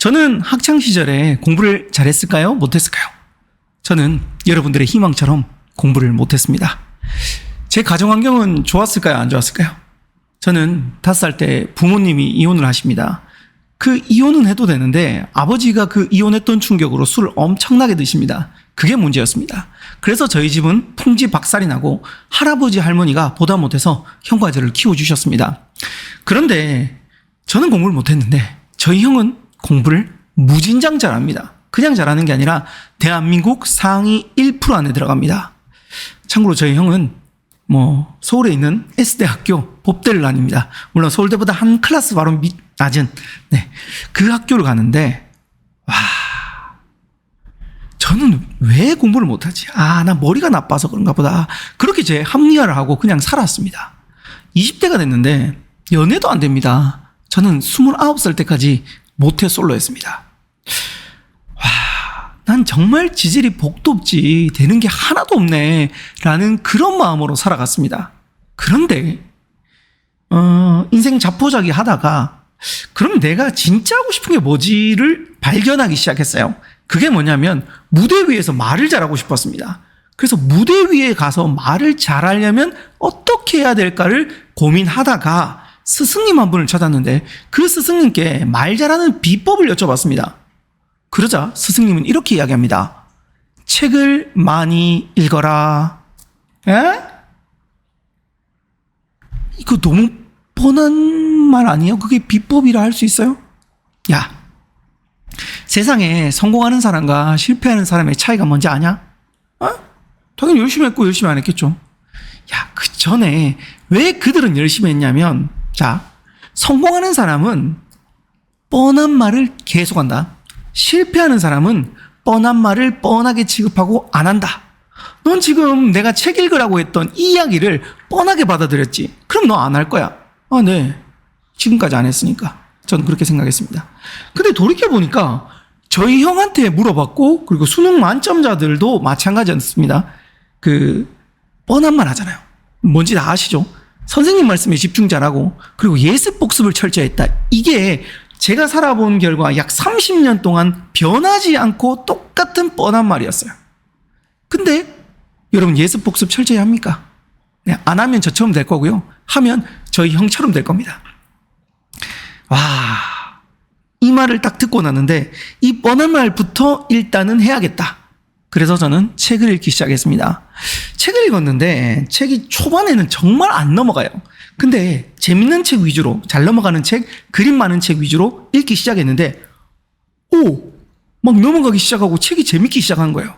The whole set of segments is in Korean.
저는 학창시절에 공부를 잘했을까요? 못했을까요? 저는 여러분들의 희망처럼 공부를 못했습니다. 제 가정환경은 좋았을까요? 안 좋았을까요? 저는 5살 때 부모님이 이혼을 하십니다. 그 이혼은 해도 되는데 아버지가 그 이혼했던 충격으로 술을 엄청나게 드십니다. 그게 문제였습니다. 그래서 저희 집은 풍지박살이 나고 할아버지 할머니가 보다 못해서 형과 저를 키워주셨습니다. 그런데 저는 공부를 못했는데 저희 형은 공부를 무진장 잘합니다. 그냥 잘하는 게 아니라 대한민국 상위 1% 안에 들어갑니다. 참고로 저희 형은 서울에 있는 S대학교 법대를 다닙니다. 물론 서울대보다 한 클래스 바로 낮은 그 학교를 가는데 저는 왜 공부를 못하지? 나 머리가 나빠서 그런가 보다. 그렇게 제 합리화를 하고 그냥 살았습니다. 20대가 됐는데 연애도 안 됩니다. 저는 29살 때까지 모태솔로였습니다. 난 정말 지질이 복도 없지 되는 게 하나도 없네 라는 그런 마음으로 살아갔습니다. 그런데 인생 자포자기 하다가 그럼 내가 진짜 하고 싶은 게 뭐지를 발견하기 시작했어요. 그게 뭐냐면 무대 위에서 말을 잘하고 싶었습니다. 그래서 무대 위에 가서 말을 잘하려면 어떻게 해야 될까를 고민하다가 스승님 한 분을 찾았는데 그 스승님께 말 잘하는 비법을 여쭤봤습니다. 그러자 스승님은 이렇게 이야기합니다. 책을 많이 읽어라. 이거 너무 뻔한 말 아니에요? 그게 비법이라 할 수 있어요? 세상에 성공하는 사람과 실패하는 사람의 차이가 뭔지 아냐? 당연히 열심히 했고 열심히 안 했겠죠. 그 전에 왜 그들은 열심히 했냐면 성공하는 사람은 뻔한 말을 계속한다. 실패하는 사람은 뻔한 말을 뻔하게 취급하고 안 한다. 넌 지금 내가 책 읽으라고 했던 이 이야기를 뻔하게 받아들였지. 그럼 너 안 할 거야. 네. 지금까지 안 했으니까. 저는 그렇게 생각했습니다. 근데 돌이켜보니까 저희 형한테 물어봤고 그리고 수능 만점자들도 마찬가지였습니다. 뻔한 말 하잖아요. 뭔지 다 아시죠? 선생님 말씀에 집중 잘하고 그리고 예습 복습을 철저히 했다. 이게 제가 살아본 결과 약 30년 동안 변하지 않고 똑같은 뻔한 말이었어요. 근데 여러분 예습 복습 철저히 합니까? 안 하면 저처럼 될 거고요. 하면 저희 형처럼 될 겁니다. 이 말을 딱 듣고 나는데 이 뻔한 말부터 일단은 해야겠다. 그래서 저는 책을 읽기 시작했습니다. 책을 읽었는데 책이 초반에는 정말 안 넘어가요. 근데 재밌는 책 위주로 잘 넘어가는 책, 그림 많은 책 위주로 읽기 시작했는데 막 넘어가기 시작하고 책이 재밌기 시작한 거예요.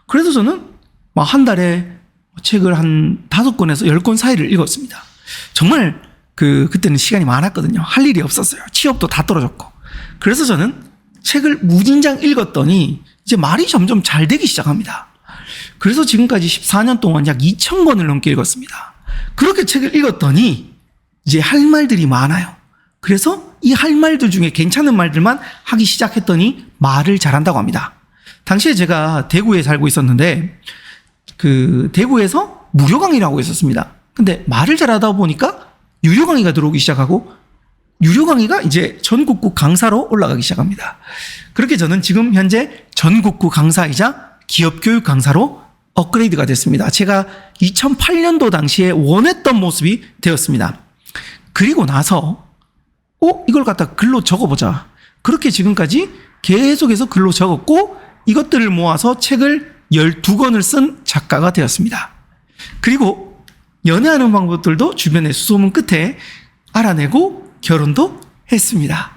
그래서 저는 막 한 달에 책을 한 5권에서 10권 사이를 읽었습니다. 정말 그때는 시간이 많았거든요. 할 일이 없었어요. 취업도 다 떨어졌고. 그래서 저는 책을 무진장 읽었더니 이제 말이 점점 잘 되기 시작합니다. 그래서 지금까지 14년 동안 약 2,000권을 넘게 읽었습니다. 그렇게 책을 읽었더니 이제 할 말들이 많아요. 그래서 이 할 말들 중에 괜찮은 말들만 하기 시작했더니 말을 잘한다고 합니다. 당시에 제가 대구에 살고 있었는데 대구에서 무료 강의를 하고 있었습니다. 근데 말을 잘하다 보니까 유료 강의가 들어오기 시작하고 유료 강의가 이제 전국구 강사로 올라가기 시작합니다. 그렇게 저는 지금 현재 전국구 강사이자 기업교육 강사로 업그레이드가 됐습니다. 제가 2008년도 당시에 원했던 모습이 되었습니다. 그리고 나서 이걸 갖다 글로 적어보자. 그렇게 지금까지 계속해서 글로 적었고 이것들을 모아서 책을 12권을 쓴 작가가 되었습니다. 그리고 연애하는 방법들도 주변의 수소문 끝에 알아내고 결혼도 했습니다.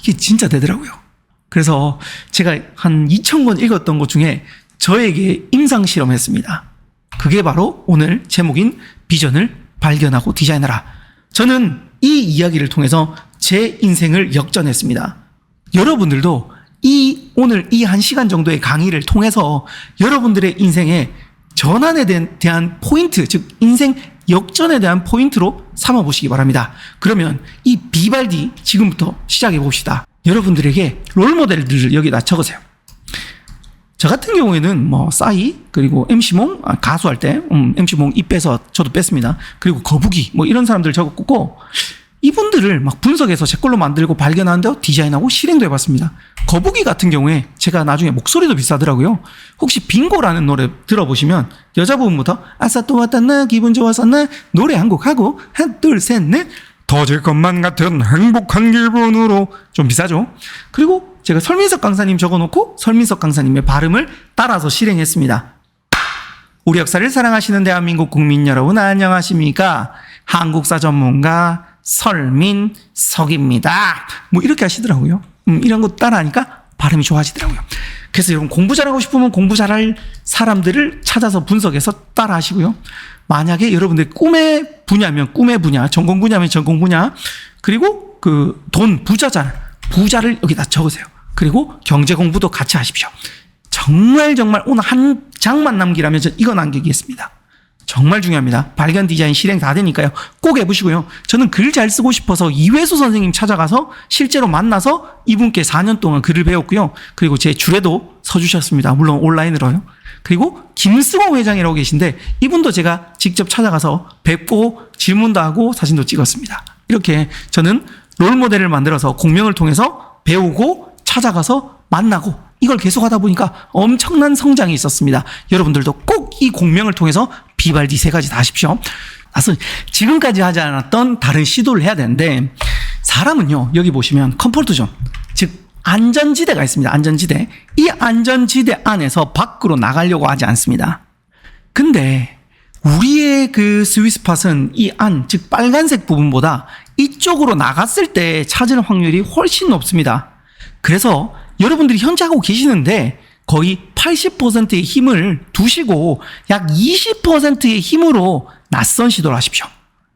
이게 진짜 되더라고요. 그래서 제가 한 2,000권 읽었던 것 중에 저에게 임상실험했습니다. 그게 바로 오늘 제목인 비전을 발견하고 디자인하라. 저는 이 이야기를 통해서 제 인생을 역전했습니다. 여러분들도 오늘 이 1시간 정도의 강의를 통해서 여러분들의 인생의 전환에 대한 포인트, 즉 인생 역전에 대한 포인트로 삼아보시기 바랍니다. 그러면 이 비발디 지금부터 시작해 봅시다. 여러분들에게 롤모델들을 여기다 적으세요. 저 같은 경우에는 싸이 그리고 MC몽 가수할 때 MC몽 입 빼서 저도 뺐습니다. 그리고 거북이 이런 사람들 적었고 이분들을 막 분석해서 제 걸로 만들고 발견하는데 디자인하고 실행도 해봤습니다. 거북이 같은 경우에 제가 나중에 목소리도 비싸더라고요. 혹시 빙고라는 노래 들어보시면 여자 부분부터 아싸 또 왔다나 기분 좋았었나 노래 한 곡 하고 하나 둘 셋 넷 터질 것만 같은 행복한 기분으로 좀 비싸죠. 그리고 제가 설민석 강사님 적어놓고 설민석 강사님의 발음을 따라서 실행했습니다. 우리 역사를 사랑하시는 대한민국 국민 여러분 안녕하십니까? 한국사 전문가 설민석입니다. 뭐 이렇게 하시더라고요. 이런 거 따라하니까 발음이 좋아지더라고요. 그래서 여러분 공부 잘하고 싶으면 공부 잘할 사람들을 찾아서 분석해서 따라하시고요. 만약에 여러분들 꿈의 분야면 꿈의 분야, 전공 분야면 전공 분야, 그리고 그 돈 부자잖아요. 부자를 여기다 적으세요. 그리고 경제 공부도 같이 하십시오. 정말 오늘 한 장만 남기라면 저 이거 남기겠습니다. 정말 중요합니다. 발견 디자인 실행 다 되니까요. 꼭 해보시고요. 저는 글 잘 쓰고 싶어서 이회수 선생님 찾아가서 실제로 만나서 이분께 4년 동안 글을 배웠고요. 그리고 제 줄에도 서주셨습니다. 물론 온라인으로요. 그리고 김승호 회장이라고 계신데 이분도 제가 직접 찾아가서 뵙고 질문도 하고 사진도 찍었습니다. 이렇게 저는 롤모델을 만들어서 공명을 통해서 배우고 찾아가서 만나고 이걸 계속 하다 보니까 엄청난 성장이 있었습니다. 여러분들도 꼭 이 공명을 통해서 비발디 3가지 다 하십시오. 지금까지 하지 않았던 다른 시도를 해야 되는데 사람은요 여기 보시면 컴포트 존 즉 안전지대가 있습니다. 안전지대. 이 안전지대 안에서 밖으로 나가려고 하지 않습니다. 근데 우리의 그 스위스팟은 이 안, 즉 빨간색 부분보다 이쪽으로 나갔을 때 찾을 확률이 훨씬 높습니다. 그래서 여러분들이 현재 하고 계시는데 거의 80%의 힘을 두시고 약 20%의 힘으로 낯선 시도를 하십시오.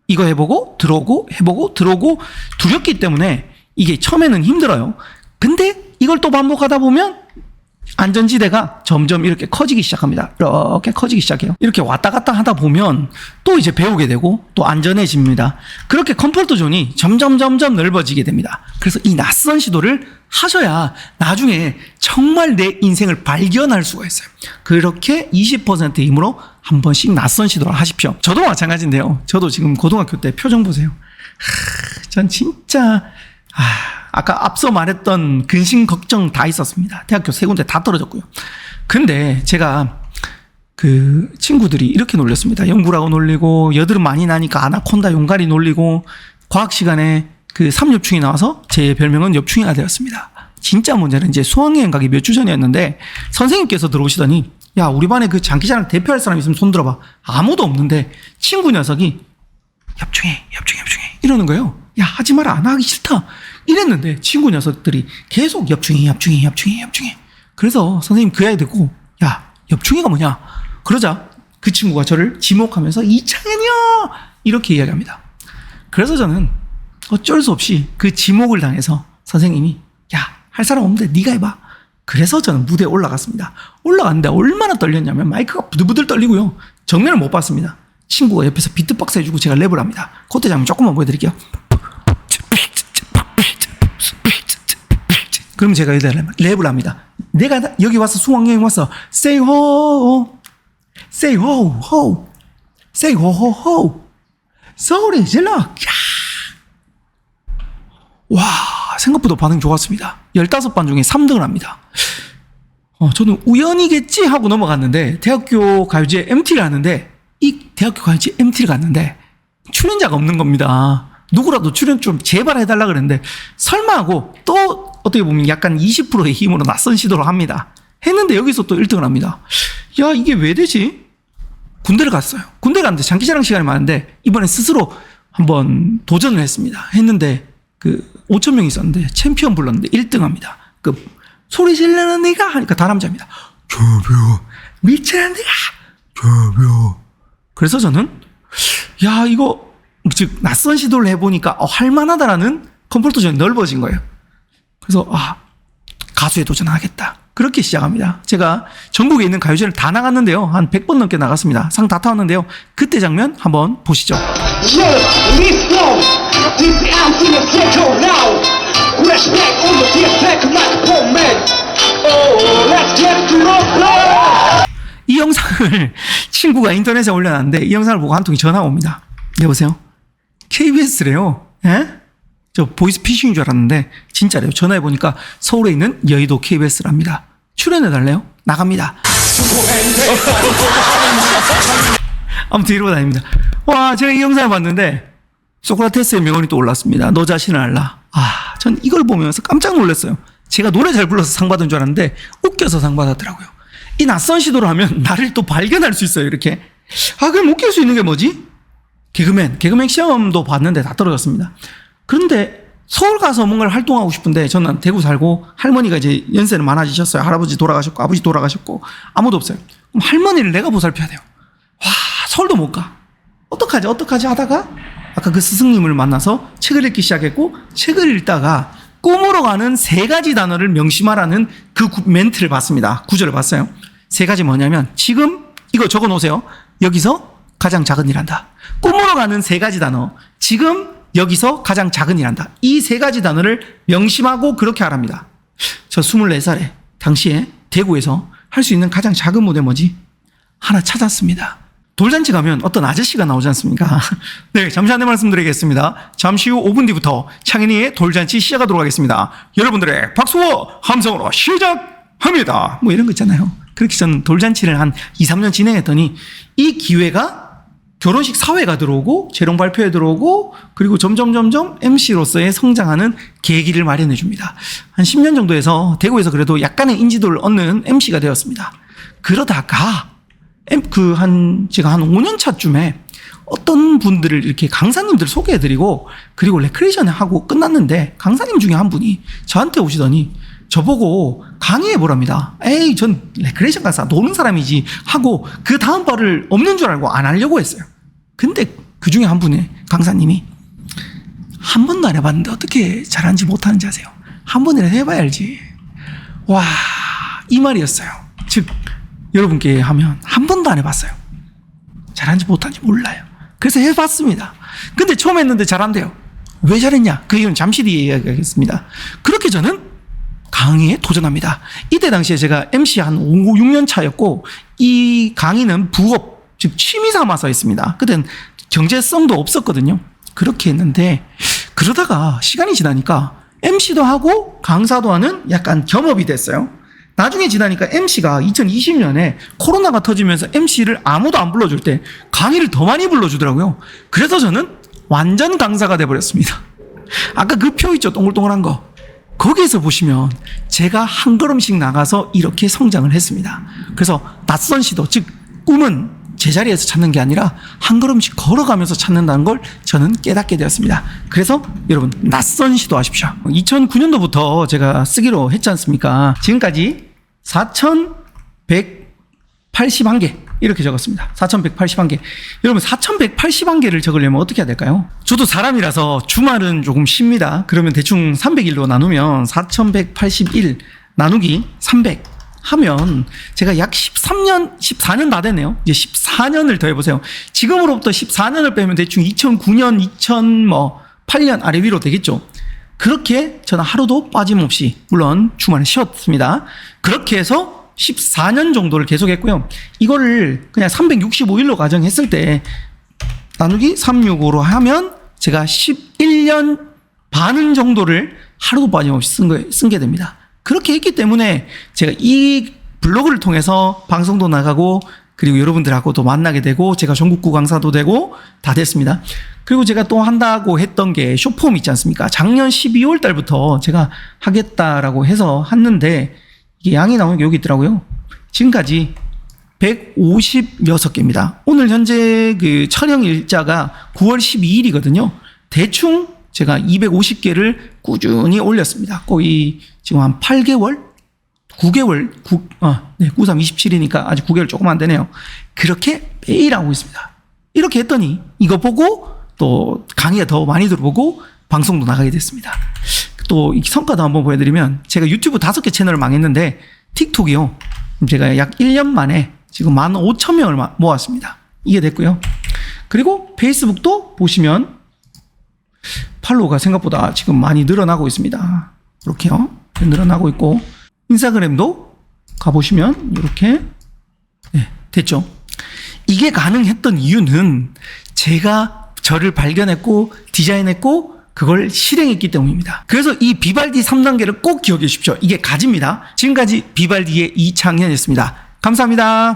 이거 해보고 들어오고 해보고 들어오고 두렵기 때문에 이게 처음에는 힘들어요. 근데 이걸 또 반복하다 보면 안전지대가 점점 이렇게 커지기 시작합니다. 이렇게 커지기 시작해요. 이렇게 왔다 갔다 하다 보면 또 이제 배우게 되고 또 안전해집니다. 그렇게 컴포트 존이 점점 넓어지게 됩니다. 그래서 이 낯선 시도를 하셔야 나중에 정말 내 인생을 발견할 수가 있어요. 그렇게 20%의 힘으로 한 번씩 낯선 시도를 하십시오. 저도 마찬가지인데요. 저도 지금 고등학교 때 표정 보세요. 전 진짜 아까 앞서 말했던 근심 걱정 다 있었습니다. 대학교 3군데 다 떨어졌고요. 근데 제가 그 친구들이 이렇게 놀렸습니다. 연구라고 놀리고 여드름 많이 나니까 아나콘다 용가리 놀리고 과학 시간에 그 3엽충이 나와서 제 별명은 엽충이가 되었습니다. 진짜 문제는 이제 수학여행 가기 몇 주 전이었는데 선생님께서 들어오시더니 야 우리 반에 그 장기자랑 대표할 사람 있으면 손 들어봐. 아무도 없는데 친구 녀석이 엽충해 이러는 거예요. 야 하지 마라 안 하기 싫다 이랬는데 친구 녀석들이 계속 엽충해 그래서 선생님 그 아이 듣고 야 엽충이가 뭐냐 그러자 그 친구가 저를 지목하면서 이창현이요 이렇게 이야기합니다. 그래서 저는 어쩔 수 없이 그 지목을 당해서 선생님이 야 할 사람 없는데 네가 해봐. 그래서 저는 무대에 올라갔습니다. 올라갔는데 얼마나 떨렸냐면 마이크가 부들부들 떨리고요. 정면을 못 봤습니다. 친구가 옆에서 비트박스 해주고 제가 랩을 합니다. 그때 장면 조금만 보여드릴게요. 그럼 제가 랩을 합니다. 내가 여기 와서 수학여행 왔어. Say ho, say ho, ho, say ho, ho, ho. 소리 질러. 와, 생각보다 반응 좋았습니다. 15반 중에 3등을 합니다. 저는 우연이겠지 하고 넘어갔는데 대학교 가요제 MT를 하는데 이 대학교 가요제 MT를 갔는데 출연자가 없는 겁니다. 누구라도 출연 좀 제발 해달라 그랬는데 설마 하고 또 어떻게 보면 약간 20%의 힘으로 낯선 시도를 합니다. 했는데 여기서 또 1등을 합니다. 야 이게 왜 되지? 군대를 갔어요. 군대 갔는데 장기자랑 시간이 많은데 이번에 스스로 한번 도전을 했습니다. 했는데 그 5,000명 있었는데 챔피언 불렀는데 1등 합니다. 그 소리 질르는 네가 하니까 다 남자입니다. 저벼 미치는 네가 저벼. 그래서 저는 야 이거 즉 낯선 시도를 해보니까 할만하다라는 컴포트 존이 넓어진 거예요. 그래서 가수에 도전하겠다. 그렇게 시작합니다. 제가 전국에 있는 가요제를 다 나갔는데요. 한 100번 넘게 나갔습니다. 상 다 타왔는데요. 그때 장면 한번 보시죠. 이 영상을 친구가 인터넷에 올려놨는데 이 영상을 보고 한 통이 전화가 옵니다. 여보세요? KBS래요. 예? 저 보이스 피싱인 줄 알았는데 진짜래요. 전화해보니까 서울에 있는 여의도 KBS랍니다. 출연해달래요? 나갑니다. 아무튼 이러고 다닙니다. 와, 제가 이 영상을 봤는데 소크라테스의 명언이 또 올랐습니다. 너 자신을 알라. 아, 전 이걸 보면서 깜짝 놀랐어요. 제가 노래 잘 불러서 상 받은 줄 알았는데 웃겨서 상 받았더라고요. 이 낯선 시도를 하면 나를 또 발견할 수 있어요. 이렇게. 아, 그럼 웃길 수 있는 게 뭐지? 개그맨 시험도 봤는데 다 떨어졌습니다. 그런데 서울 가서 뭔가를 활동하고 싶은데 저는 대구 살고 할머니가 이제 연세는 많아지셨어요. 할아버지 돌아가셨고 아버지 돌아가셨고 아무도 없어요. 그럼 할머니를 내가 보살펴야 돼요. 와, 서울도 못 가. 어떡하지 하다가 아까 그 스승님을 만나서 책을 읽기 시작했고 책을 읽다가 꿈으로 가는 3가지 단어를 명심하라는 그 멘트를 봤습니다. 구절을 봤어요. 3가지 뭐냐면 지금 이거 적어 놓으세요. 여기서 가장 작은 일한다. 꿈으로 가는 3가지 단어. 지금 여기서 가장 작은 일한다. 이 3가지 단어를 명심하고 그렇게 하랍니다. 저 24살에 당시에 대구에서 할 수 있는 가장 작은 무대 뭐지? 하나 찾았습니다. 돌잔치 가면 어떤 아저씨가 나오지 않습니까? 네, 잠시 안내 말씀드리겠습니다. 잠시 후 5분 뒤부터 창현이의 돌잔치 시작하도록 하겠습니다. 여러분들의 박수와 함성으로 시작합니다. 뭐 이런 거 있잖아요. 그렇게 저는 돌잔치를 한 2, 3년 진행했더니 이 기회가 결혼식 사회가 들어오고 재롱 발표에 들어오고 그리고 점점 MC로서의 성장하는 계기를 마련해 줍니다. 한 10년 정도에서 대구에서 그래도 약간의 인지도를 얻는 MC가 되었습니다. 그러다가 제가 한 5년 차쯤에 어떤 분들을 이렇게 강사님들 소개해드리고 그리고 레크레이션을 하고 끝났는데 강사님 중에 한 분이 저한테 오시더니 저보고 강의해보랍니다. 에이, 전 레크레이션 강사 노는 사람이지 하고 그 다음 발을 없는 줄 알고 안 하려고 했어요. 근데 그 중에 한 분의 강사님이 한 번도 안 해봤는데 어떻게 잘하는지 못하는지 아세요? 한 번이라도 해봐야 알지. 와, 이 말이었어요. 즉 여러분께 하면 한 번도 안 해봤어요. 잘하는지 못하는지 몰라요. 그래서 해봤습니다. 근데 처음 했는데 잘한대요. 왜 잘했냐? 그 이유는 잠시 뒤에 이야기하겠습니다. 그렇게 저는 강의에 도전합니다. 이때 당시에 제가 MC 한 5, 6년 차였고 이 강의는 부업, 즉 취미 삼아서 했습니다. 그땐 경제성도 없었거든요. 그렇게 했는데 그러다가 시간이 지나니까 MC도 하고 강사도 하는 약간 겸업이 됐어요. 나중에 지나니까 MC가 2020년에 코로나가 터지면서 MC를 아무도 안 불러줄 때 강의를 더 많이 불러주더라고요. 그래서 저는 완전 강사가 돼버렸습니다. 아까 그 표 있죠? 동글동글한 거. 거기에서 보시면 제가 한 걸음씩 나가서 이렇게 성장을 했습니다. 그래서 낯선 시도, 즉 꿈은 제자리에서 찾는 게 아니라 한 걸음씩 걸어가면서 찾는다는 걸 저는 깨닫게 되었습니다. 그래서 여러분 낯선 시도 하십시오. 2009년도부터 제가 쓰기로 했지 않습니까? 지금까지 4,181개 이렇게 적었습니다. 4,181개. 여러분 4,181개를 적으려면 어떻게 해야 될까요? 저도 사람이라서 주말은 조금 쉽니다. 그러면 대충 300일로 나누면 4,181 나누기 300 하면 제가 약 14년 다 됐네요. 이제 14년을 더 해보세요. 지금으로부터 14년을 빼면 대충 2009년, 2008년 아래 위로 되겠죠. 그렇게 저는 하루도 빠짐없이, 물론 주말에 쉬었습니다. 그렇게 해서 14년 정도를 계속했고요. 이거를 그냥 365일로 가정했을 때 나누기 365로 하면 제가 11년 반 정도를 하루도 빠짐없이 쓴 게 됩니다. 그렇게 했기 때문에 제가 이 블로그를 통해서 방송도 나가고 그리고 여러분들하고도 만나게 되고 제가 전국구 강사도 되고 다 됐습니다. 그리고 제가 또 한다고 했던 게 쇼폼 있지 않습니까? 작년 12월 달부터 제가 하겠다라고 해서 했는데 이게 양이 나오는 게 여기 있더라고요. 지금까지 156개입니다. 오늘 현재 그 촬영 일자가 9월 12일이거든요. 대충 제가 250개를 꾸준히 올렸습니다. 거의 지금 한 8개월? 9개월, 93, 27이니까 아직 9개월 조금 안 되네요. 그렇게 매일 하고 있습니다. 이렇게 했더니 이거 보고 또 강의가 더 많이 들어보고 방송도 나가게 됐습니다. 또 이 성과도 한번 보여드리면 제가 유튜브 5개 채널을 망했는데 틱톡이요. 제가 약 1년 만에 지금 15,000명을 모았습니다. 이게 됐고요. 그리고 페이스북도 보시면 팔로우가 생각보다 지금 많이 늘어나고 있습니다. 이렇게요. 늘어나고 있고 인스타그램도 가보시면 이렇게 됐죠. 이게 가능했던 이유는 제가 저를 발견했고 디자인했고 그걸 실행했기 때문입니다. 그래서 이 비발디 3단계를 꼭 기억해 주십시오. 이게 가지입니다. 지금까지 비발디의 이창현이었습니다. 감사합니다.